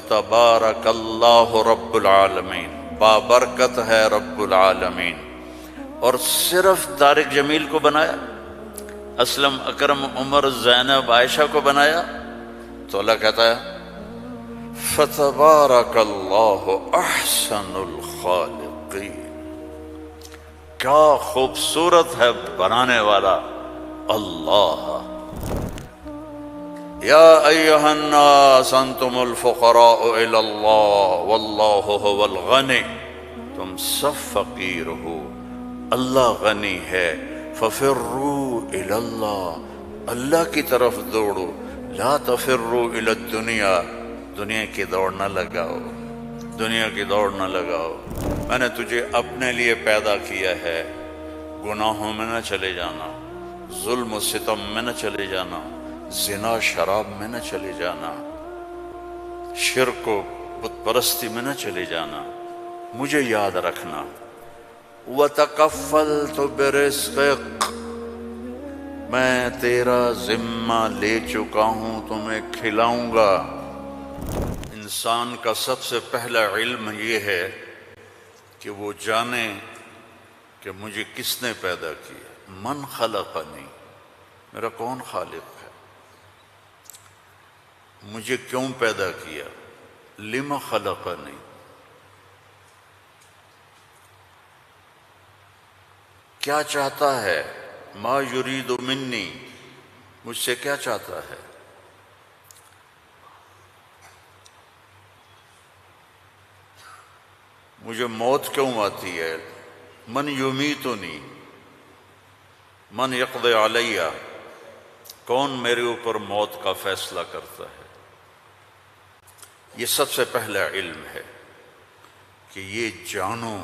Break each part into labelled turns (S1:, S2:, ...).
S1: فتبارک اللہ رب العالمین، بابرکت ہے رب العالمین۔ اور صرف طارق جمیل کو بنایا؟ اسلم، اکرم، عمر، زینب، عائشہ کو بنایا؟ تو اللہ کہتا ہے فتبارک اللہ احسن الخالقین۔ کیا خوبصورت ہے بنانے والا اللہ۔ یا ایہا الناس انتم الفقراء الی اللہ واللہ هو الغنی، تم سب فقیر ہو، اللہ غنی ہے۔ ففروا الی اللہ، اللہ کی طرف دوڑو، لا تفروا الی الدنیا، دنیا کی دوڑ نہ لگاؤ، دنیا کی دوڑ نہ لگاؤ۔ میں نے تجھے اپنے لیے پیدا کیا ہے، گناہوں میں نہ چلے جانا، ظلم و ستم میں نہ چلے جانا، زنا شراب میں نہ چلے جانا، شرک و بت پرستی میں نہ چلے جانا، مجھے یاد رکھنا۔ وَتَكَفَّلْتُ بِرِزْقِكَ، میں تیرا ذمہ لے چکا ہوں، تمہیں کھلاؤں گا۔ انسان کا سب سے پہلا علم یہ ہے کہ وہ جانے کہ مجھے کس نے پیدا کیا، من خلقنی، میرا کون خالق ہے، مجھے کیوں پیدا کیا، لم خلقنی، کیا چاہتا ہے، ما یرید منی، مجھ سے کیا چاہتا ہے۔ مجھے موت کیوں آتی ہے، من یمیتنی، من یقضی علیہ، کون میرے اوپر موت کا فیصلہ کرتا ہے۔ یہ سب سے پہلا علم ہے کہ یہ جانو،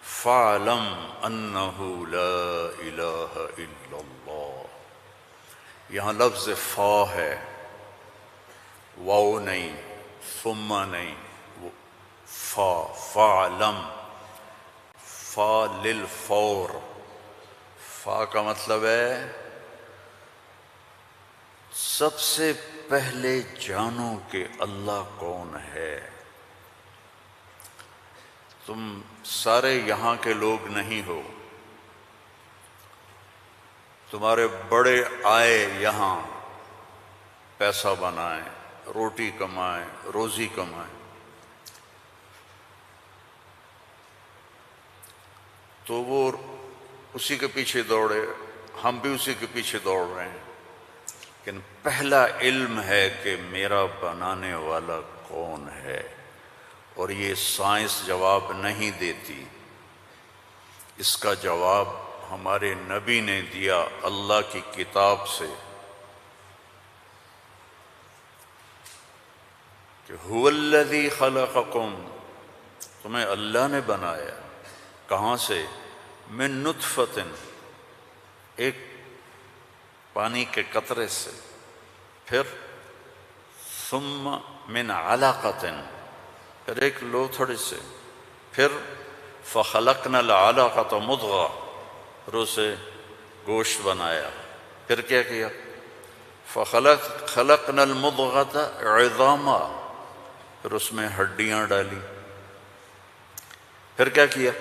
S1: فَاعْلَمْ أَنَّهُ لَا إِلَٰهَ إِلَّا اللَّهُ، یہاں لفظ فا ہے، واو نہیں، ثم نہیں، فا، فَاعْلَمْ، فا للفور، فا کا مطلب ہے سب سے پہلے جانو کہ اللہ کون ہے۔ تم سارے یہاں کے لوگ نہیں ہو، تمہارے بڑے آئے یہاں پیسہ بنائیں، روٹی کمائیں، روزی کمائیں، تو وہ اسی کے پیچھے دوڑے، ہم بھی اسی کے پیچھے دوڑ رہے ہیں، لیکن پہلا علم ہے کہ میرا بنانے والا کون ہے۔ اور یہ سائنس جواب نہیں دیتی، اس کا جواب ہمارے نبی نے دیا اللہ کی کتاب سے، کہ هو الذی خلقکم، تمہیں اللہ نے بنایا، کہاں سے، من نطفۃ، ایک پانی کے قطرے سے، پھر ثم من علقۃ، پھر ایک لوتھڑے سے، پھر فخلقنا العلقۃ مضغہ، پھر اسے گوشت بنایا، پھر کیا کیا، خلقنا المضغۃ عظاما، پھر اس میں ہڈیاں ڈالی، پھر کیا کیا،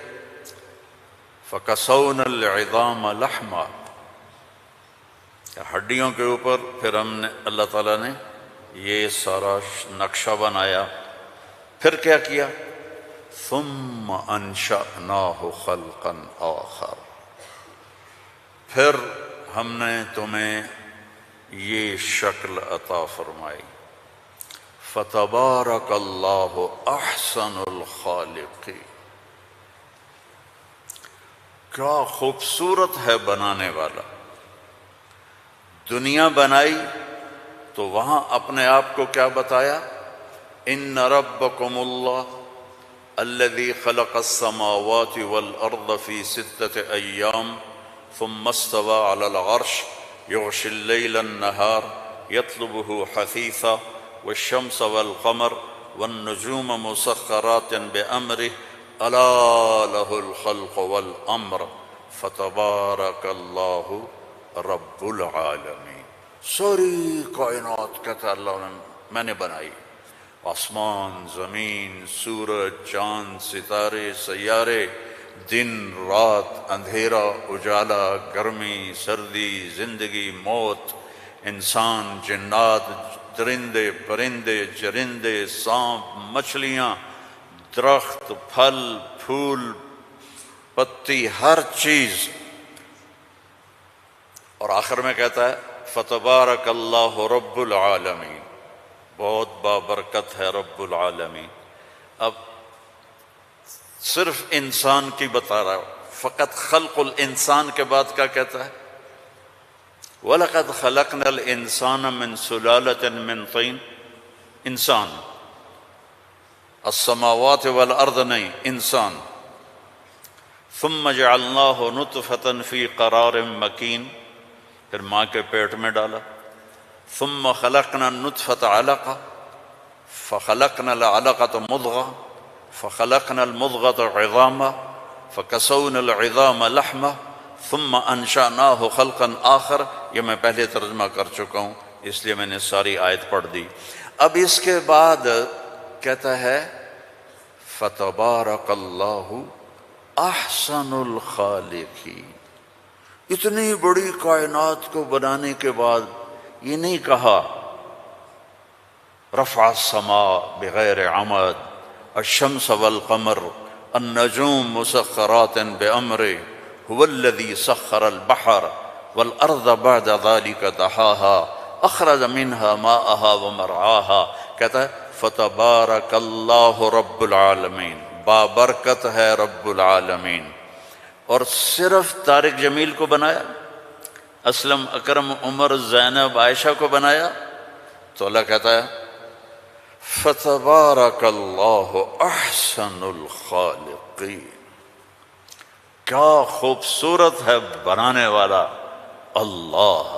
S1: فکسونا العظام لحما، ہڈیوں کے اوپر پھر ہم نے، اللہ تعالیٰ نے یہ سارا نقشہ بنایا، پھر کیا کیا، ثم انشأناہ خلقا آخر، پھر ہم نے تمہیں یہ شکل عطا فرمائی۔ فتبارک اللہ احسن الخالقین، کیا خوبصورت ہے بنانے والا۔ دنیا بنائی تو وہاں اپنے آپ کو کیا بتایا، ان ربکم اللہ الذی خلق السماوات والارض فی 6 ایام ثم استوى على العرش یغشی اللیل النہار یطلبہ حثیثا والشمس والقمر والنجوم مسخرات بأمرہ الا لہ الخلق والامر فتبارک اللہ رب العالمین۔ ساری کائنات کہتا اللہ نے میں نے بنائی، آسمان، زمین، سورج، چاند، ستارے، سیارے، دن، رات، اندھیرا، اجالا، گرمی، سردی، زندگی، موت، انسان، جنات، درندے، پرندے، چرندے، سانپ، مچھلیاں، درخت، پھل، پھول، پتی، ہر چیز. اور آخر میں کہتا ہے فتبارک اللہ رب العالمین، بہت بابرکت ہے رب العالمین. اب صرف انسان کی بتا رہا ہوں، فقط خلق الانسان کے بعد کیا کہتا ہے؟ وَلَقَدْ خَلَقْنَا الْإِنسَانَ مِنْ سُلَالَةٍ مِنْ طِينٍ. انسان، السماوات والارض نہیں، انسان. ثم جعلناه نطفة في قرار مكين، پھر ماں کے پیٹ میں ڈالا. ثم خلقنا النطفة علقة فخلقنا العلقة مضغة فخلقنا المضغة عظاما فكسونا العظام لحما ثم انشأناه خلقا آخر. یہ میں پہلے ترجمہ کر چکا ہوں اس لیے میں نے ساری آیت پڑھ دی. اب اس کے بعد کہتا ہے فتبارک اللہ احسن الخالقین. اتنی بڑی کائنات کو بنانے کے بعد یہ نہیں کہا رفع السماء بغیر عمد الشمس والقمر النجوم مسخرات بأمره هو الذي سخر البحر والأرض بعد ذلك دحاها أخرج منها ماءها ومرعاها. کہتا ہے فتبارک اللہ رب العالمین، بابرکت ہے رب العالمین. اور صرف طارق جمیل کو بنایا، اسلم، اکرم، عمر، زینب، عائشہ کو بنایا؟ تو اللہ کہتا ہے فتبارک اللہ احسن الخالقین. کیا خوبصورت ہے بنانے والا اللہ.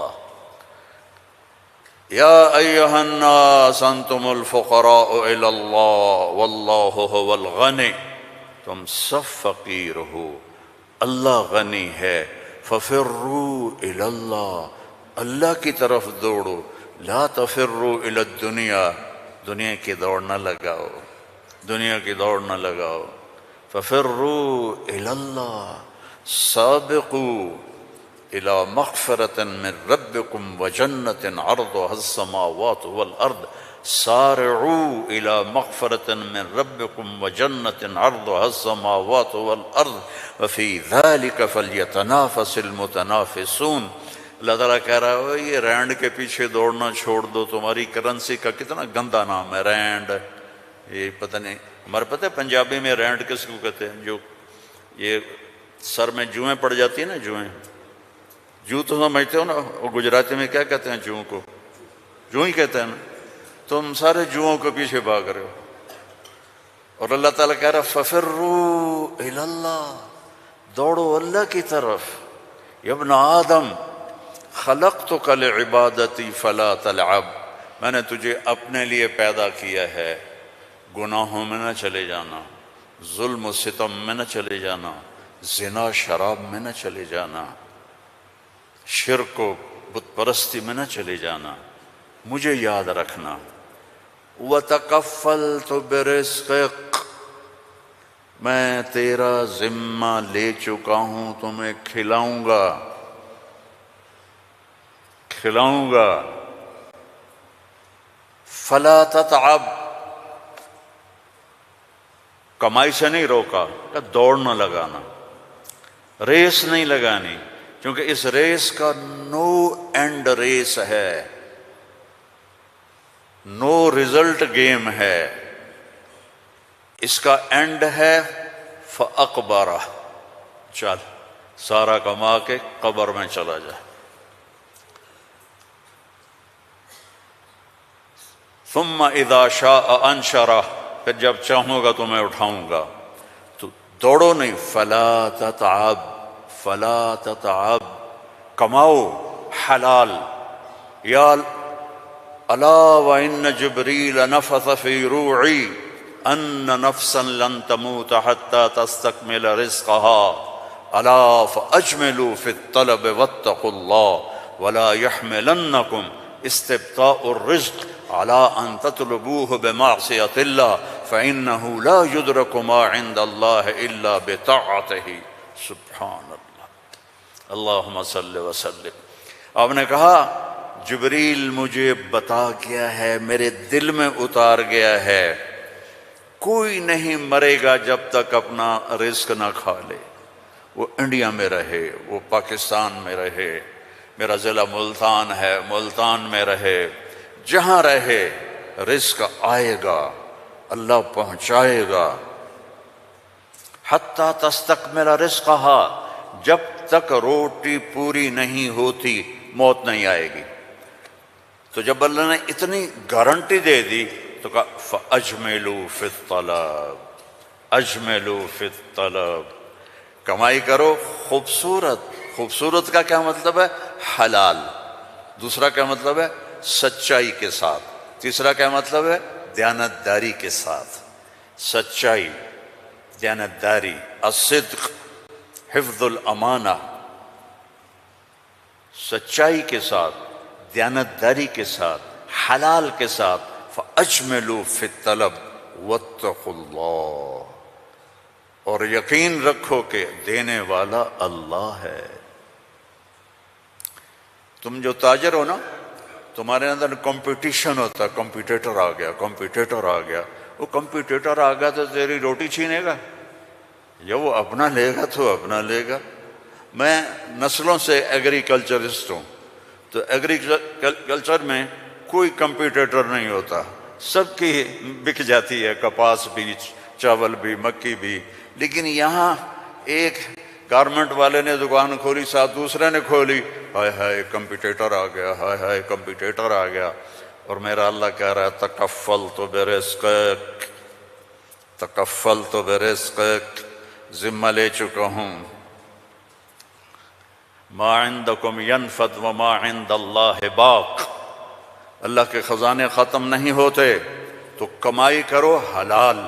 S1: یا ایہا الناس انتم الفقراء الی اللہ واللہ هو الغنی. تم سب فقیر ہو، اللہ غنی ہے. ففروا الی اللہ، اللہ کی طرف دوڑو. لا تفروا الی الدنیا، دنیا کی دوڑ نہ لگاؤ، دنیا کی دوڑ نہ لگاؤ. ففروا الی اللہ، سابقوا الى مغفرة من ربكم وجنة عرضها السماوات والارض. سارعوا الى مغفرة من ربكم وجنة عرضها السماوات والارض وفي ذلك فليتنافس المتنافسون. اللہ تعالیٰ کہہ رہا ہے یہ رینڈ کے پیچھے دوڑنا چھوڑ دو. تمہاری کرنسی کا کتنا گندا نام ہے رینڈ. یہ پتہ نہیں، ہمارے پتہ ہے پنجابی میں رینڈ کس کو کہتے ہیں؟ جو یہ سر میں جوئیں پڑ جاتی ہیں نا، جوئیں، جو تو سمجھتے ہو نا، وہ گجراتی میں کیا کہتے ہیں جوؤں کو؟ جو ہی کہتے ہیں نا. تم سارے جوؤں کے پیچھے بھاگ رہے ہو. اور اللہ تعالیٰ کہہ رہا ففروا الی اللہ، دوڑو اللہ کی طرف. یا ابن آدم خلقتک لعبادتی فلا تلعب، میں نے تجھے اپنے لیے پیدا کیا ہے، گناہوں میں نہ چلے جانا، ظلم و ستم میں نہ چلے جانا، زنا شراب میں نہ چلے جانا، شرک و بت پرستی میں نہ چلے جانا، مجھے یاد رکھنا. وَتَكَفَّلْتُ بِرِزْقِكَ، میں تیرا ذمہ لے چکا ہوں، تمہیں کھلاؤں گا، کھلاؤں گا. فَلَا تَتْعَبْ، کمائی سے نہیں روکا کہ دوڑ نہ لگانا، ریس نہیں لگانی، کیونکہ اس ریس کا نو اینڈ ریس ہے، نو ریزلٹ گیم ہے. اس کا اینڈ ہے فَأَقْبَرَ، چل سارا کما کے قبر میں چلا جا. ثم اذا شاء انشرہ، پھر جب چاہوں گا تو میں اٹھاؤں گا. تو دوڑو نہیں، فلا تتعب، فلا تتعب، کماؤ حلال. یا الا وان جبریل نفث فی روعی ان نفسا لن تموت حتى تستكمل رزقها الا فاجملوا في الطلب واتقوا الله ولا يحملنكم استبطاء الرزق علی ان تطلبوه بمعصیۃ اللہ فإنہ لا یدرک ما عند اللہ الا بطاعتہ۔ سبحان اللہ، اللہم صلی وسلم۔ آپ نے کہا جبریل مجھے بتا گیا ہے، میرے دل میں اتار گیا ہے، کوئی نہیں مرے گا جب تک اپنا رزق نہ کھا لے، وہ انڈیا میں رہے، وہ پاکستان میں رہے، میرا ضلع ملتان ہے، ملتان میں رہے، جہاں رہے رزق آئے گا، اللہ پہنچائے گا۔ حتیٰ تستکمل رزقہا، جب تک روٹی پوری نہیں ہوتی موت نہیں آئے گی۔ تو جب اللہ نے اتنی گارنٹی دے دی تو کہا فَأَجْمِلُوا فِي الطَّلَبِ، اجملوا فی الطلب، کمائی کرو خوبصورت۔ خوبصورت کا کیا مطلب ہے؟ حلال۔ دوسرا کیا مطلب ہے؟ سچائی کے ساتھ۔ تیسرا کیا مطلب ہے؟ دیانتداری کے ساتھ۔ سچائی، دیانتداری، الصدق، حفظ الامانہ، سچائی کے ساتھ، دیانتداری کے ساتھ، حلال کے ساتھ۔ فَأَجْمِلُوا فِي الطَّلَبِ وَاتَّقُوا اللَّهَ، اور یقین رکھو کہ دینے والا اللہ ہے۔ تم جو تاجر ہو نا، تمہارے اندر کمپٹیشن ہوتا ہے، کمپیٹیٹر آ گیا، کمپیٹیٹر آ گیا۔ وہ کمپیٹیٹر آ گیا تو تیری روٹی چھینے گا، یا وہ اپنا لے گا تو اپنا لے گا۔ میں نسلوں سے ایگریکلچرسٹ ہوں، تو ایگریکلچر میں کوئی کمپیٹیٹر نہیں ہوتا، سب کی بک جاتی ہے، کپاس بھی، چاول بھی، مکی بھی۔ لیکن یہاں ایک گارمنٹ والے نے دکان کھولی، ساتھ دوسرے نے کھولی، ہائے ہائے کمپیٹیٹر آ گیا، ہائے ہائے کمپیٹیٹر آ گیا۔ اور میرا اللہ کہہ رہا ہے تکفلت برزقک، تکفلت برزقک، ذمہ لے چکا ہوں۔ ما عندکم ینفد وما عند اللہ باق، اللہ کے خزانے ختم نہیں ہوتے، تو کمائی کرو حلال،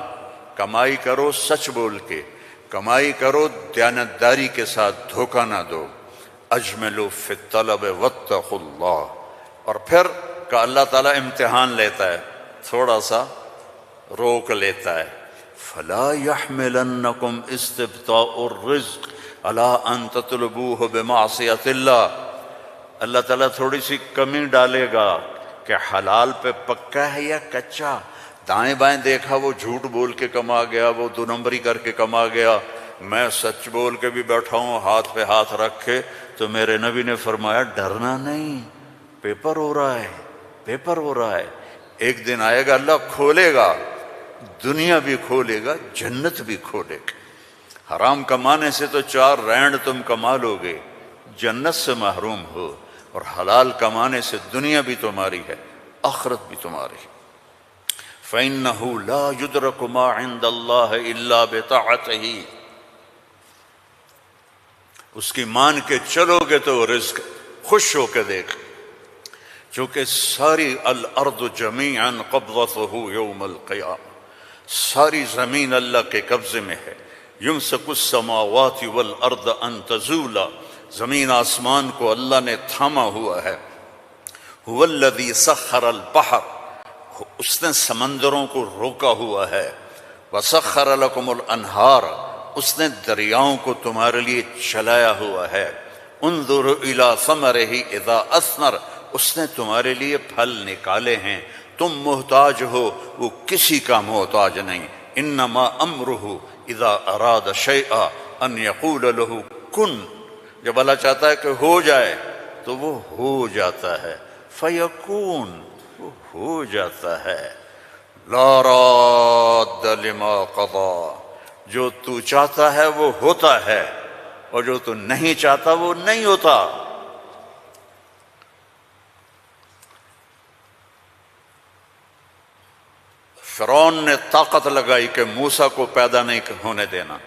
S1: کمائی کرو سچ بول کے، کمائی کرو دیانتداری کے ساتھ، دھوکہ نہ دو۔ اجملوا فی الطلب واتقوا اللہ۔ اور پھر کہ اللہ تعالیٰ امتحان لیتا ہے، تھوڑا سا روک لیتا ہے۔ فلا يحملنکم استبطاء الرزق علی ان تطلبوہ بمعصیۃ اللہ، اللہ تعالیٰ تھوڑی سی کمی ڈالے گا کہ حلال پہ پکا ہے یا کچا۔ دائیں بائیں دیکھا وہ جھوٹ بول کے کما گیا، وہ دو نمبری کر کے کما گیا، میں سچ بول کے بھی بیٹھا ہوں ہاتھ پہ ہاتھ رکھ کے۔ تو میرے نبی نے فرمایا ڈرنا نہیں، پیپر ہو رہا ہے، پیپر ہو رہا ہے، ایک دن آئے گا اللہ کھولے گا، دنیا بھی کھولے گا، جنت بھی کھولے گا۔ حرام کمانے سے تو 4 رینڈ تم کما لو گے، جنت سے محروم ہو، اور حلال کمانے سے دنیا بھی تمہاری ہے، آخرت بھی تمہاری ہے۔ فَإِنَّهُ لَا يُدْرَكُ مَا عِندَ اللَّهِ إِلَّا بِطَاعَتِهِ، اس کی مان کے چلو گے تو رزق خوش ہو کے دیکھ، چونکہ ساری الارض جمیعا قبضته یوم القیامہ، ساری زمین اللہ کے قبضے میں ہے۔ یمسک السماوات والارض ان تزولا، زمین آسمان کو اللہ نے تھاما ہوا ہے۔ هو الذی سخر البحر، اس نے سمندروں کو روکا ہوا ہے۔ وسخر لکم الانہار، اس نے دریاؤں کو تمہارے لیے چلایا ہوا ہے۔ انظر الی ثمرہ اذا اثمر، اس نے تمہارے لیے پھل نکالے ہیں، تم محتاج ہو، وہ کسی کا محتاج نہیں۔ انما امرہ اذا اراد شیئا ان یقول له کن، جب اللہ چاہتا ہے کہ ہو جائے تو وہ ہو جاتا ہے۔ فیکون، وہ ہو جاتا ہے۔ لا راد لما قضا، جو تو چاہتا ہے وہ ہوتا ہے، اور جو تو نہیں چاہتا وہ نہیں ہوتا۔ فرعون نے طاقت لگائی کہ موسیٰ کو پیدا نہیں ہونے دینا،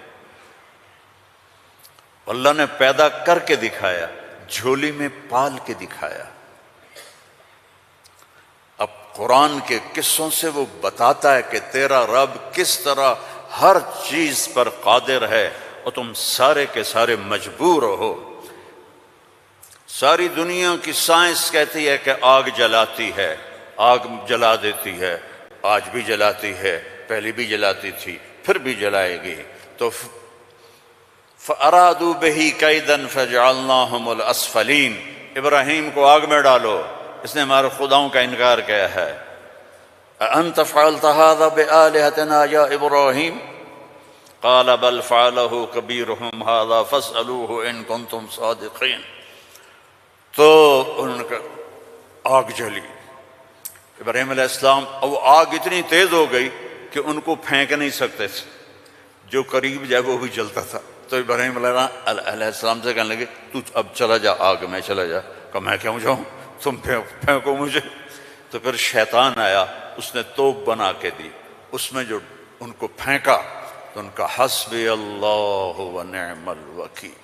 S1: اللہ نے پیدا کر کے دکھایا، جھولی میں پال کے دکھایا۔ اب قرآن کے قصوں سے وہ بتاتا ہے کہ تیرا رب کس طرح ہر چیز پر قادر ہے، اور تم سارے کے سارے مجبور ہو۔ ساری دنیا کی سائنس کہتی ہے کہ آگ جلاتی ہے، آگ جلا دیتی ہے، آج بھی جلاتی ہے، پہلے بھی جلاتی تھی، پھر بھی جلائے گی۔ تو فَأَرَادُوا بِهِ كَيْدًا فَجَعَلْنَاهُمُ الْأَسْفَلِينَ، ابراہیم کو آگ میں ڈالو، اس نے ہمارے خداؤں کا انکار کیا ہے۔ أَأَنْتَ فَعَلْتَ هَذَا بِآلِهَتِنَا يَا إِبْرَاهِيمُ قَالَ بَلْ فَعَلَهُ كَبِيرُهُمْ هَذَا فَاسْأَلُوهُ إِن كُنتُمْ صَادِقِينَ۔ تو ان کا آگ جلی، ابراہیم علیہ السلام، اور وہ آگ اتنی تیز ہو گئی کہ ان کو پھینک نہیں سکتے تھے، جو قریب جائے وہ بھی جلتا تھا۔ تو ابراہیم علیہ السلام سے کہنے لگے تو اب چلا جا آگ میں، چلا جا۔ کہا میں کیوں جاؤں، تم پھینکو مجھے۔ تو پھر شیطان آیا، اس نے توپ بنا کے دی، اس میں جو ان کو پھینکا تو ان کا حسبی اللہ ونعم الوکیل،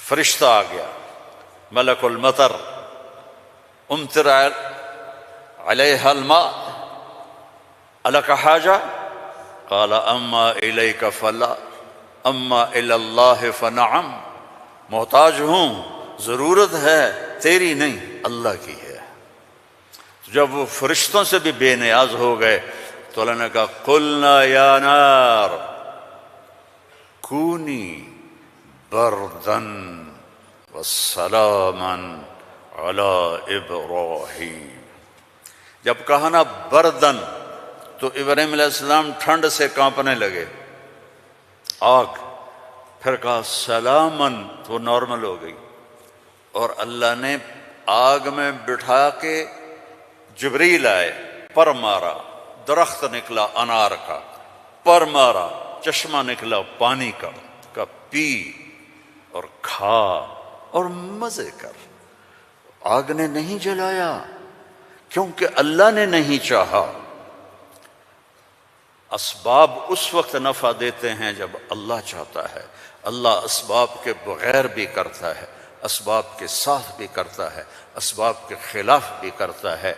S1: فرشتہ آ گیا، ملک المطر، امطر علیہا الماء الک حاجہ قال اما الیک فلا اما الی اللہ فنعم، محتاج ہوں، ضرورت ہے تیری نہیں اللہ کی ہے۔ جب وہ فرشتوں سے بھی بے نیاز ہو گئے تو اللہ نے کہا قلنا یا نار کونی بردن وسلاما علی ابراہیم۔ جب کہا نا بردن تو ابراہیم علیہ السلام ٹھنڈ سے کانپنے لگے، آگ، پھر کہا سلامن تو وہ نارمل ہو گئی، اور اللہ نے آگ میں بٹھا کے جبریل آئے، پر مارا، درخت نکلا انار کا، پر مارا، چشمہ نکلا پانی کا، کہا پی اور کھا اور مزے کر۔ آگ نے نہیں جلایا کیونکہ اللہ نے نہیں چاہا۔ اسباب اس وقت نفع دیتے ہیں جب اللہ چاہتا ہے، اللہ اسباب کے بغیر بھی کرتا ہے، اسباب کے ساتھ بھی کرتا ہے، اسباب کے خلاف بھی کرتا ہے۔